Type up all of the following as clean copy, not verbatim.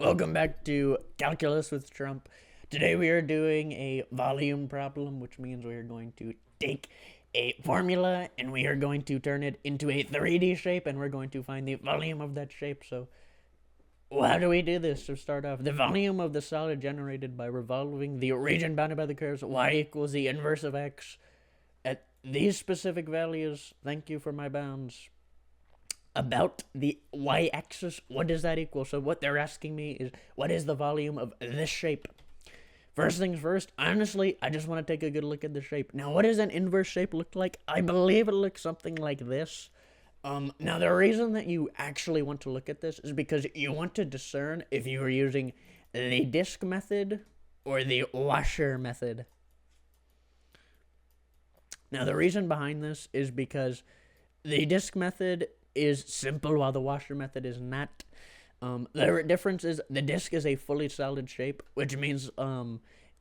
Welcome back to Calculus with Trump. Today we are doing a volume problem, which means we are going to take a formula and we are going to turn it into a 3D shape and we're going to find the volume of that shape. So how do we do this to start off? The volume of the solid generated by revolving the region bounded by the curves y equals the inverse of x at these specific values. Thank you for my bounds. About the y-axis, what does that equal? So what they're asking me is, what is the volume of this shape? First things first, honestly, I just want to take a good look at the shape. Now, what does an inverse shape look like? I believe it looks something like this. Now, the reason that you actually want to look at this is because you want to discern if you are using the disk method or the washer method. Now, the reason behind this is because the disk method is simple while the washer method is not. The difference is the disk is a fully solid shape, which means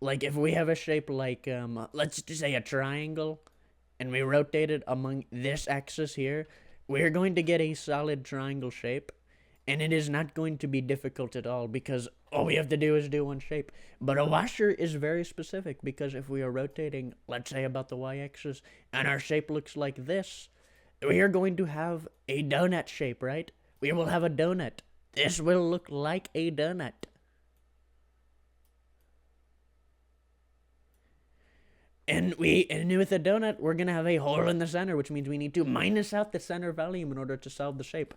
like if we have a shape like let's just say a triangle and we rotate it among this axis here, we're going to get a solid triangle shape, and it is not going to be difficult at all because all we have to do is do one shape. But a washer is very specific because if we are rotating, let's say about the y-axis, and our shape looks like this, we are going to have a donut shape, right? We will have a donut. This will look like a donut. And with a donut, we're going to have a hole in the center, which means we need to minus out the center volume in order to solve the shape.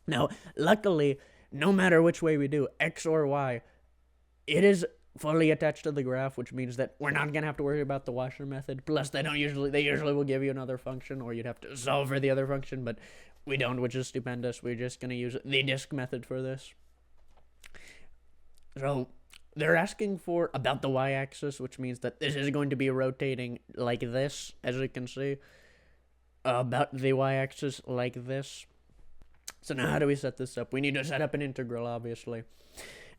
Now, luckily, no matter which way we do, x or y, it is fully attached to the graph, which means that we're not gonna have to worry about the washer method. Plus, they usually will give you another function, or you'd have to solve for the other function, but we don't, which is stupendous. We're just gonna use the disk method for this. So they're asking for about the y-axis, which means that this is going to be rotating like this, as you can see, about the y-axis like this. So now how do we set this up? We need to set up an integral, obviously.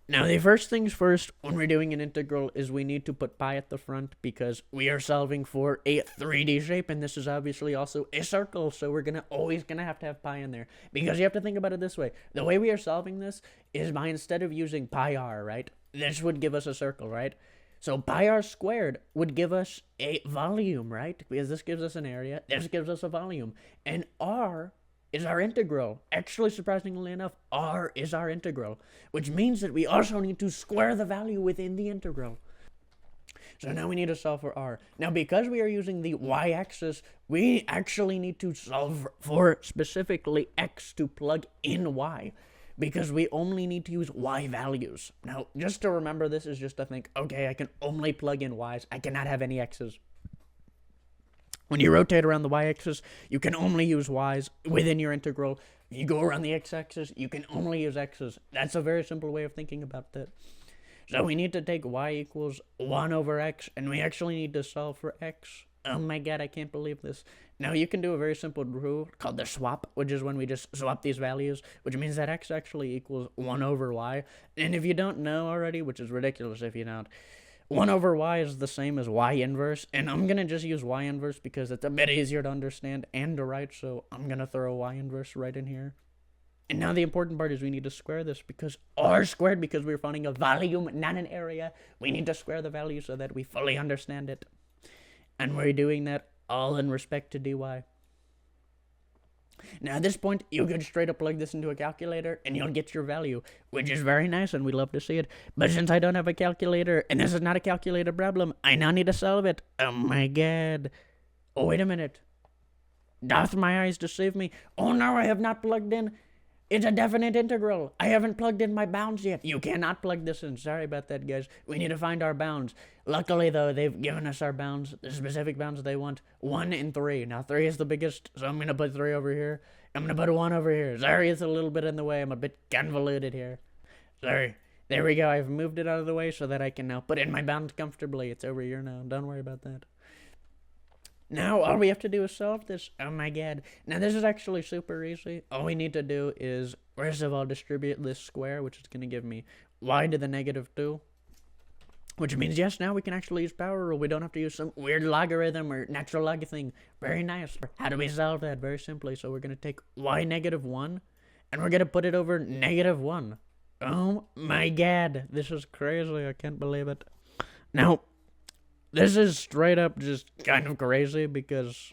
Now, the first things first when we're doing an integral is we need to put pi at the front because we are solving for a 3D shape, and this is obviously also a circle, so we're always gonna have to have pi in there. Because you have to think about it this way. The way we are solving this is by, instead of using pi r, right? This would give us a circle, right? So pi r squared would give us a volume, right? Because this gives us an area, this gives us a volume. And r is our integral. Actually, surprisingly enough, r is our integral, which means that we also need to square the value within the integral. So now we need to solve for r. Now, because we are using the y-axis, we actually need to solve for specifically x to plug in y, because we only need to use y values. Now, just to remember, this is just to think, okay, I can only plug in y's. I cannot have any x's. When you rotate around the y-axis, you can only use y's within your integral. If you go around the x-axis, you can only use x's. That's a very simple way of thinking about that. So we need to take y equals 1 over x, and we actually need to solve for x. Oh my god, I can't believe this. Now you can do a very simple rule called the swap, which is when we just swap these values, which means that x actually equals 1 over y. And if you don't know already, which is ridiculous if you don't, 1 over y is the same as y inverse, and I'm going to just use y inverse because it's a bit easier to understand and to write, so I'm going to throw y inverse right in here. And now the important part is we need to square this because r squared, because we're finding a volume, not an area. We need to square the value so that we fully understand it. And we're doing that all in respect to dy. Now, at this point, you could straight up plug this into a calculator and you'll get your value, which is very nice and we love to see it. But since I don't have a calculator and this is not a calculator problem, I now need to solve it. Oh my god. Oh, wait a minute. Doth my eyes deceive me? Oh no, I have not plugged in. It's a definite integral. I haven't plugged in my bounds yet. You cannot plug this in. Sorry about that, guys. We need to find our bounds. Luckily, though, they've given us our bounds, the specific bounds they want. 1 and 3. Now, 3 is the biggest, so I'm going to put 3 over here. I'm going to put 1 over here. Sorry, it's a little bit in the way. I'm a bit convoluted here. Sorry. There we go. I've moved it out of the way so that I can now put in my bounds comfortably. It's over here now. Don't worry about that. Now, all we have to do is solve this. Oh my god. Now, this is actually super easy. All we need to do is, first of all, distribute this square, which is going to give me y to the negative 2. Which means, yes, now we can actually use power rule. We don't have to use some weird logarithm or natural log thing. Very nice. How do we solve that? Very simply. So we're going to take y negative 1, and we're going to put it over negative 1. Oh my god, this is crazy. I can't believe it. Now, this is straight up just kind of crazy because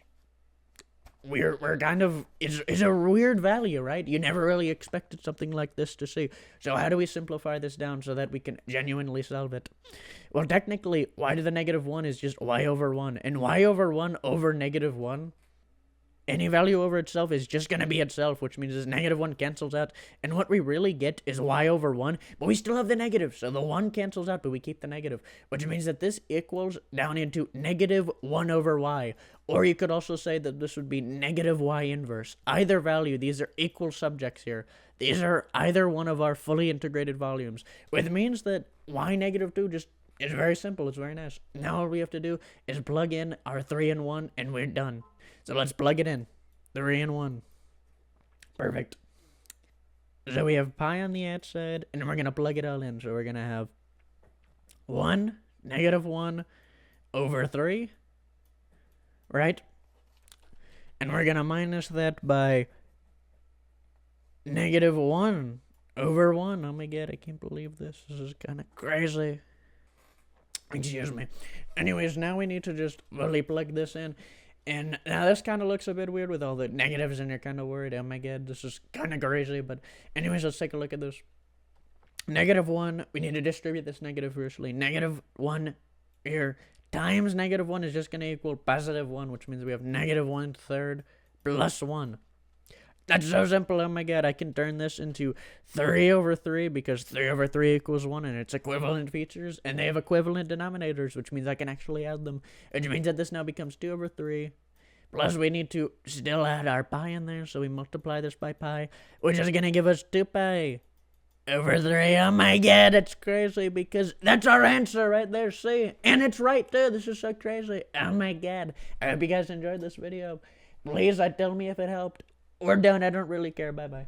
we're kind of it's a weird value, right? You never really expected something like this to see. So how do we simplify this down so that we can genuinely solve it? Well, technically, y to the negative 1 is just y over 1, and y over 1 over negative 1, any value over itself is just going to be itself, which means this negative 1 cancels out, and what we really get is y over 1, but we still have the negative, so the 1 cancels out, but we keep the negative, which means that this equals down into negative 1 over y, or you could also say that this would be negative y inverse. Either value, these are equal subjects here. These are either one of our fully integrated volumes, which means that y negative 2 just is very simple. It's very nice. Now all we have to do is plug in our 3 and 1, and we're done. So let's plug it in. 3 and 1. Perfect. So we have pi on the outside, and we're going to plug it all in. So we're going to have 1, negative 1 over 3, right? And we're going to minus that by negative 1 over 1. Oh my god, I can't believe this. This is kind of crazy. Excuse me. Anyways, now we need to just really plug this in. And now this kind of looks a bit weird with all the negatives, and you're kind of worried, oh my god, this is kind of crazy. But anyways, let's take a look at this. Negative 1, we need to distribute this negative firstly. Negative 1 here times negative 1 is just going to equal positive 1, which means we have negative 1/3 plus 1. That's so simple. Oh my god, I can turn this into 3 over 3 because 3 over 3 equals 1, and it's equivalent features, and they have equivalent denominators, which means I can actually add them, which means that this now becomes 2 over 3, plus we need to still add our pi in there, so we multiply this by pi, which is going to give us 2 pi over 3. Oh my god, it's crazy because that's our answer right there, see? And it's right there. This is so crazy. Oh my god. I hope you guys enjoyed this video. Please tell me if it helped. We're done. I don't really care. Bye-bye.